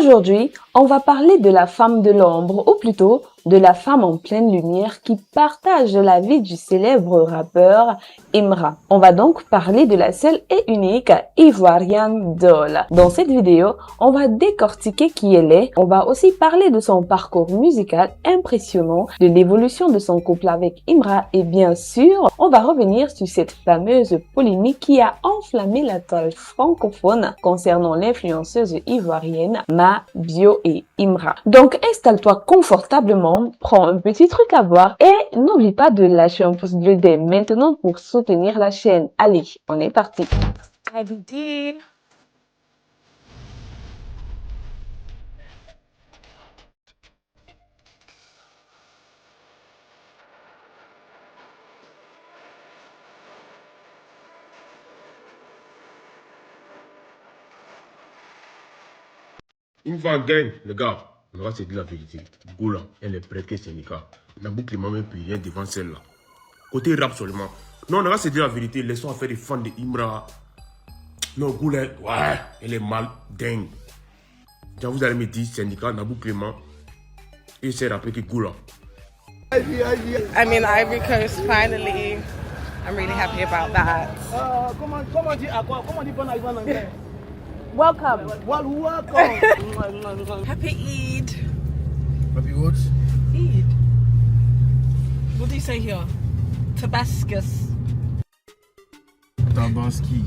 Aujourd'hui, on va parler de la femme de l'ombre, ou plutôt de la femme en pleine lumière qui partage la vie du célèbre rappeur Imra. On va donc parler de la seule et unique Ivorian Doll. Dans cette vidéo, on va décortiquer qui elle est. On va aussi parler de son parcours musical impressionnant, de l'évolution de son couple avec Imra et bien sûr, on va revenir sur cette fameuse polémique qui a enflammé la toile francophone concernant l'influenceuse ivoirienne Mabio et Imra. Donc installe-toi confortablement, prends un petit truc à boire et n'oublie pas de lâcher un pouce bleu dès maintenant pour soutenir la chaîne. Allez, on est parti. IBD. Une fois en gang, les gars, on va se dire la vérité. Goula, elle est prête que syndicat. Nabou Clément même plus rien devant celle-là. Côté rap seulement. Non, on va se dire la vérité. Laissons faire des fans de Imra. Non, Goula, ouais, elle est mal dingue. Quand vous allez me dire syndicat, Nabou Clément, et c'est rappelé que Goula. I mean, Ivory Coast, finally. I'm really happy about that. Comment dire à quoi? Comment dire bon arrivant en anglais? Welcome. Welcome. Happy Eid. Happy what? Eid. What do you say here? Tabascus. Tabaski.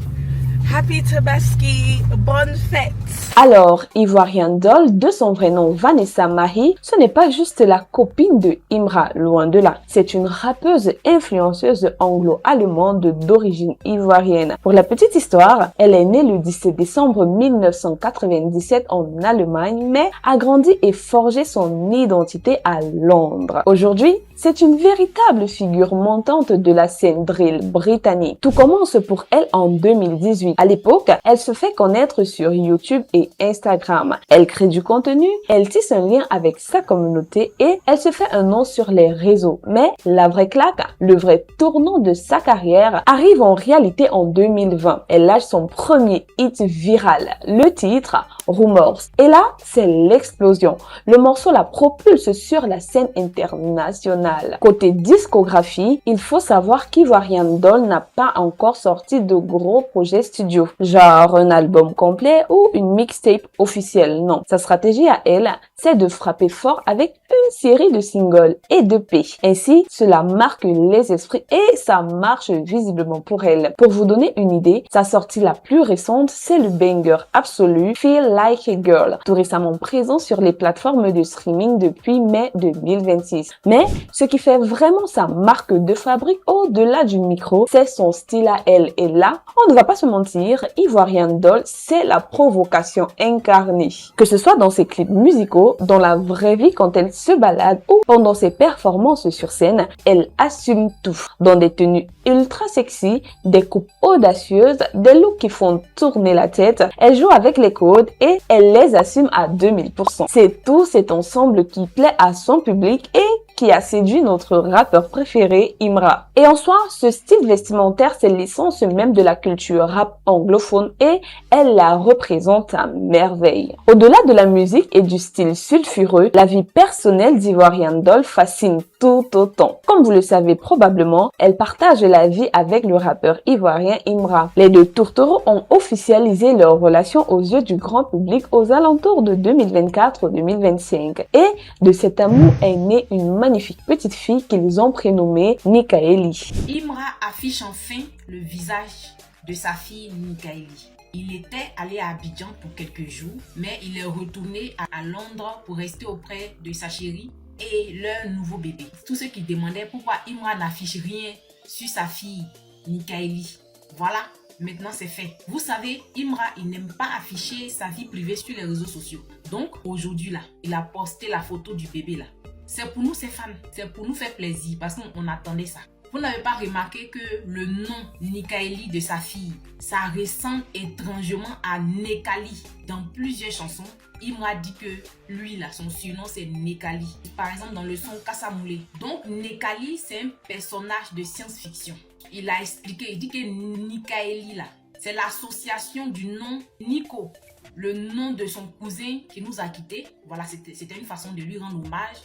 Happy Tabaski. Bonne fête. Alors, Ivorian Doll, de son vrai nom Vanessa Mahi, ce n'est pas juste la copine de Imra, loin de là. C'est une rappeuse influenceuse anglo-allemande d'origine ivoirienne. Pour la petite histoire, elle est née le 17 décembre 1997 en Allemagne, mais a grandi et forgé son identité à Londres. Aujourd'hui, c'est une véritable figure montante de la scène drill britannique. Tout commence pour elle en 2018. À l'époque, elle se fait connaître sur YouTube et Instagram. Elle crée du contenu, elle tisse un lien avec sa communauté et elle se fait un nom sur les réseaux. Mais la vraie claque, le vrai tournant de sa carrière arrive en réalité en 2020. Elle lâche son premier hit viral, le titre Rumors. Et là, c'est l'explosion. Le morceau la propulse sur la scène internationale. Côté discographie, il faut savoir qu'Ivorian Doll n'a pas encore sorti de gros projets studio, genre un album complet ou une mixtape officielle. Non, sa stratégie à elle, c'est de frapper fort avec une série de singles et de d'EP. Ainsi, cela marque les esprits et ça marche visiblement pour elle. Pour vous donner une idée, sa sortie la plus récente, c'est le banger absolu Feel Like a Girl, tout récemment présent sur les plateformes de streaming depuis mai 2026. Mais ce qui fait vraiment sa marque de fabrique au-delà du micro, c'est son style à elle. Et là, on ne va pas se mentir, Ivorian Doll, c'est la provocation incarnée. Que ce soit dans ses clips musicaux, dans la vraie vie quand elle se balade ou pendant ses performances sur scène, elle assume tout. Dans des tenues ultra sexy, des coupes audacieuses, des looks qui font tourner la tête, elle joue avec les codes et elle les assume à 2000%. C'est tout cet ensemble qui plaît à son public et qui a séduit notre rappeur préféré, Imra. Et en soi, ce style vestimentaire, c'est l'essence même de la culture rap anglophone et elle la représente à merveille. Au-delà de la musique et du style sulfureux, la vie personnelle d'Ivorian Doll fascine tout autant. Comme vous le savez probablement, elle partage la vie avec le rappeur ivoirien Imra. Les deux tourtereaux ont officialisé leur relation aux yeux du grand public aux alentours de 2024-2025. Et de cet amour est née une magnifique petite fille qu'ils ont prénommée Nikaeli. Imra affiche enfin le visage de sa fille Nikaeli. Il était allé à Abidjan pour quelques jours, mais il est retourné à Londres pour rester auprès de sa chérie et leur nouveau bébé. Tous ceux qui demandaient pourquoi Imra n'affiche rien sur sa fille Nikaeli. Voilà, maintenant c'est fait. Vous savez, Imra, il n'aime pas afficher sa vie privée sur les réseaux sociaux. Donc aujourd'hui là, il a posté la photo du bébé là. C'est pour nous, ses fans. C'est pour nous faire plaisir parce qu'on attendait ça. Vous n'avez pas remarqué que le nom Nikaeli de sa fille, ça ressemble étrangement à Nekali. Dans plusieurs chansons, Imra dit que lui là, son surnom c'est Nekali. Par exemple dans le son Kassamoulé. Donc Nekali c'est un personnage de science-fiction. Il a expliqué, il dit que Nikaeli là, c'est l'association du nom Nico le nom de son cousin qui nous a quittés. Voilà, c'était une façon de lui rendre hommage.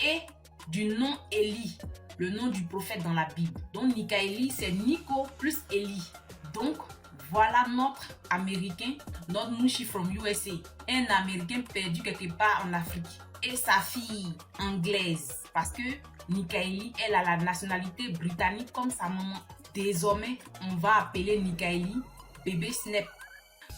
Et du nom Élie, le nom du prophète dans la Bible. Donc Nika-Eli, c'est Nico plus Eli. Donc voilà notre Américain, notre Mushi from USA. Un Américain perdu quelque part en Afrique. Et sa fille anglaise. Parce que Nika-Eli, elle a la nationalité britannique comme sa maman. Désormais, on va appeler Nika-Eli bébé Snap.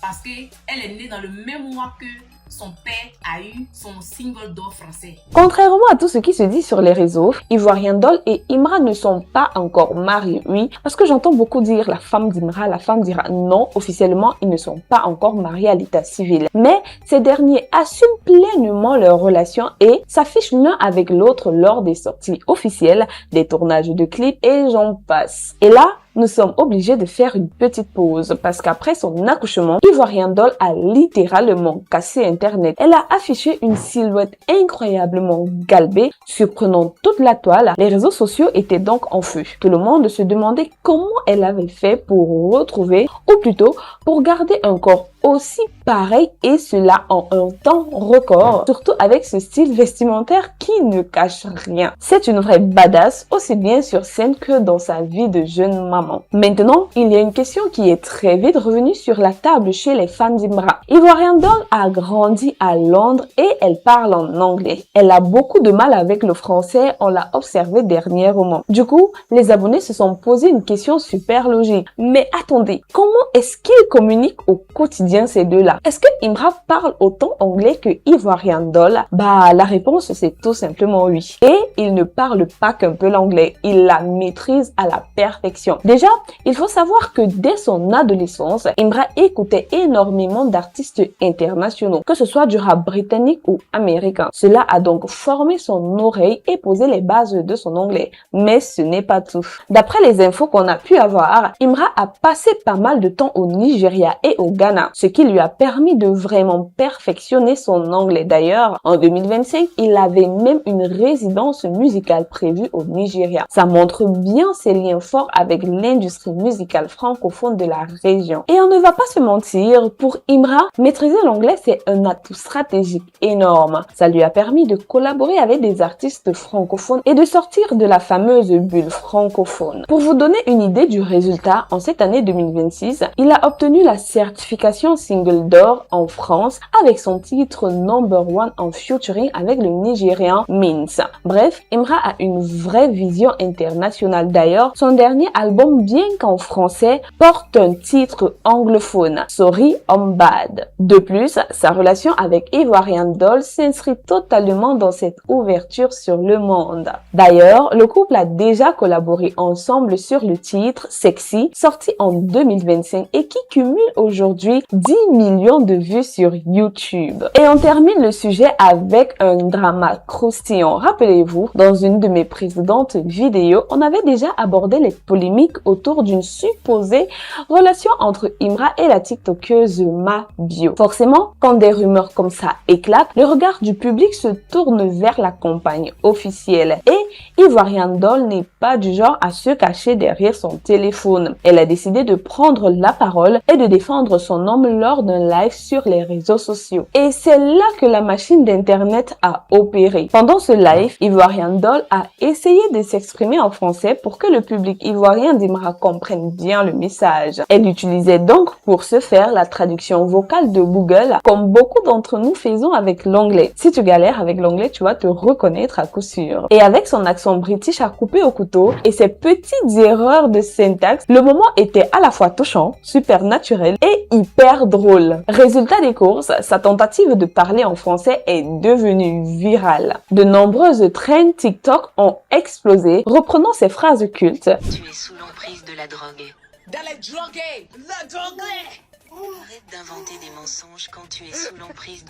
Parce qu'elle est née dans le même mois que son père a eu son single d'or français. Contrairement à tout ce qui se dit sur les réseaux, Ivoirien Doll et Imra ne sont pas encore mariés. Oui, parce que j'entends beaucoup dire la femme d'Imra, la femme d'Imra. Non, officiellement, ils ne sont pas encore mariés à l'état civil. Mais ces derniers assument pleinement leur relation et s'affichent l'un avec l'autre lors des sorties officielles, des tournages de clips et j'en passe. Et là, nous sommes obligés de faire une petite pause parce qu'après son accouchement, Ivoirien Doll a littéralement cassé Internet. Elle a affiché une silhouette incroyablement galbée, surprenant toute la toile. Les réseaux sociaux étaient donc en feu. Tout le monde se demandait comment elle avait fait pour retrouver, ou plutôt pour garder un corps aussi pareil et cela en un temps record, surtout avec ce style vestimentaire qui ne cache rien. C'est une vraie badass aussi bien sur scène que dans sa vie de jeune maman. Maintenant, il y a une question qui est très vite revenue sur la table chez les fans d'Imra. Ivoirien Doll a grandi à Londres et elle parle en anglais. Elle a beaucoup de mal avec le français, on l'a observé dernièrement. Du coup, les abonnés se sont posé une question super logique. Mais attendez, comment est-ce qu'ils communiquent au quotidien ces deux-là? Est-ce que Imra parle autant anglais que Ivoirien Doll? Bah, la réponse c'est tout simplement oui. Et il ne parle pas qu'un peu l'anglais, il la maîtrise à la perfection. Déjà, il faut savoir que dès son adolescence, Imra écoutait énormément d'artistes internationaux, que ce soit du rap britannique ou américain. Cela a donc formé son oreille et posé les bases de son anglais. Mais ce n'est pas tout. D'après les infos qu'on a pu avoir, Imra a passé pas mal de temps au Nigeria et au Ghana, ce qui lui a permis de vraiment perfectionner son anglais. D'ailleurs, en 2025, il avait même une résidence musicale prévue au Nigeria. Ça montre bien ses liens forts avec l'industrie musicale francophone de la région. Et on ne va pas se mentir, pour Imra, maîtriser l'anglais, c'est un atout stratégique énorme. Ça lui a permis de collaborer avec des artistes francophones et de sortir de la fameuse bulle francophone. Pour vous donner une idée du résultat, en cette année 2026, il a obtenu la certification single d'or en France avec son titre number one en featuring avec le Nigérian Mins. Bref, Imra a une vraie vision internationale. D'ailleurs, son dernier album, bien qu'en français, porte un titre anglophone, Sorry I'm Bad. De plus, sa relation avec Ivoirien Doll s'inscrit totalement dans cette ouverture sur le monde. D'ailleurs, le couple a déjà collaboré ensemble sur le titre Sexy, sorti en 2025 et qui cumule aujourd'hui 10 millions de vues sur YouTube. Et on termine le sujet avec un drama croustillant. Rappelez-vous, dans une de mes précédentes vidéos, on avait déjà abordé les polémiques autour d'une supposée relation entre Imra et la tiktokeuse Mabio. Forcément, quand des rumeurs comme ça éclatent, le regard du public se tourne vers la campagne officielle. Et Ivoirien Doll n'est pas du genre à se cacher derrière son téléphone. Elle a décidé de prendre la parole et de défendre son homme lors d'un live sur les réseaux sociaux. Et c'est là que la machine d'internet a opéré. Pendant ce live, Ivoirien Doll a essayé de s'exprimer en français pour que le public ivoirien d'Imra comprenne bien le message. Elle utilisait donc pour ce faire la traduction vocale de Google, comme beaucoup d'entre nous faisons avec l'anglais. Si tu galères avec l'anglais, tu vas te reconnaître à coup sûr. Et avec son accent british à couper au couteau et ses petites erreurs de syntaxe, le moment était à la fois touchant, super naturel et hyper drôle. Résultat des courses, sa tentative de parler en français est devenue virale. De nombreuses trends TikTok ont explosé, reprenant ces phrases cultes. Tu es sous l'emprise de la drogue. Dale drogué! La drogué! Arrête d'inventer des mensonges quand tu es sous l'emprise.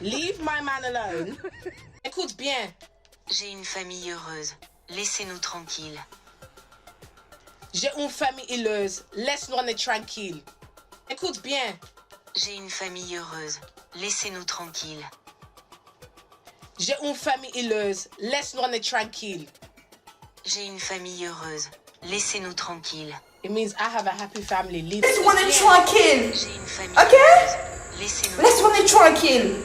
Leave my man alone. Écoute bien. J'ai une famille heureuse. Laissez-nous tranquilles. J'ai une famille heureuse. Laisse-nous tranquille. Écoute bien. J'ai une famille heureuse. Laissez-nous tranquilles. J'ai une famille heureuse. Laisse-nous tranquille. J'ai une famille heureuse. Laissez-nous tranquilles. It means I have a happy family. Laisse-moi être tranquille. J'ai une famille Ok? heureuse. Laissez-nous Laisse-moi être tranquille.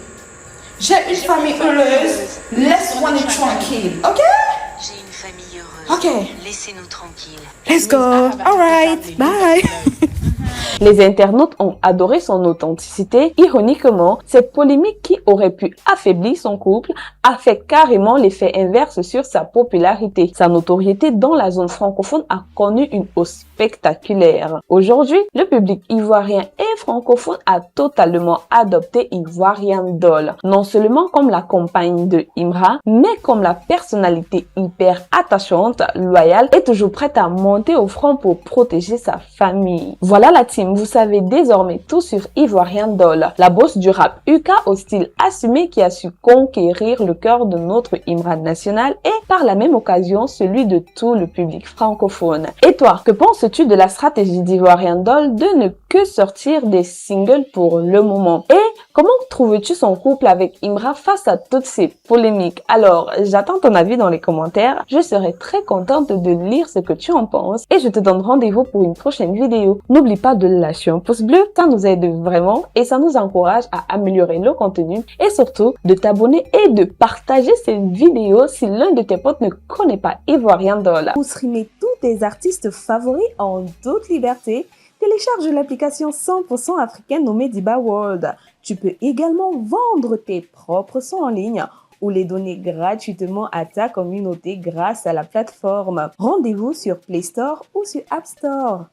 J'ai une famille heureuse. Laisse-moi être tranquille. Ok? J'ai une famille heureuse. Ok. Laissez-nous tranquilles. Let's go. All right. Bye. Les internautes ont adoré son authenticité. Ironiquement, cette polémique qui aurait pu affaiblir son couple a fait carrément l'effet inverse sur sa popularité. Sa notoriété dans la zone francophone a connu une hausse spectaculaire. Aujourd'hui, le public ivoirien et francophone a totalement adopté Ivoirian Doll, non seulement comme la compagne de Imra, mais comme la personnalité hyper attachante, loyale et toujours prête à monter au front pour protéger sa famille. Voilà la team, vous savez désormais tout sur Ivoirian Doll, la boss du rap UK au style assumé qui a su conquérir le cœur de notre Imra national et par la même occasion celui de tout le public francophone. Et toi, que penses-tu de la stratégie d'Ivoirian Doll de ne que sortir des singles pour le moment? Et comment trouves-tu son couple avec Imra face à toutes ces polémiques? Alors, j'attends ton avis dans les commentaires. Je serai très contente de lire ce que tu en penses et je te donne rendez-vous pour une prochaine vidéo. N'oublie pas de lâcher un pouce bleu, ça nous aide vraiment et ça nous encourage à améliorer le contenu et surtout de t'abonner et de partager cette vidéo si l'un de tes potes ne connaît pas Ivoirian Doll. Pour streamer tous tes artistes favoris en toute liberté, télécharge l'application 100% africaine nommée Diba World. Tu peux également vendre tes propres sons en ligne ou les donner gratuitement à ta communauté grâce à la plateforme. Rendez-vous sur Play Store ou sur App Store.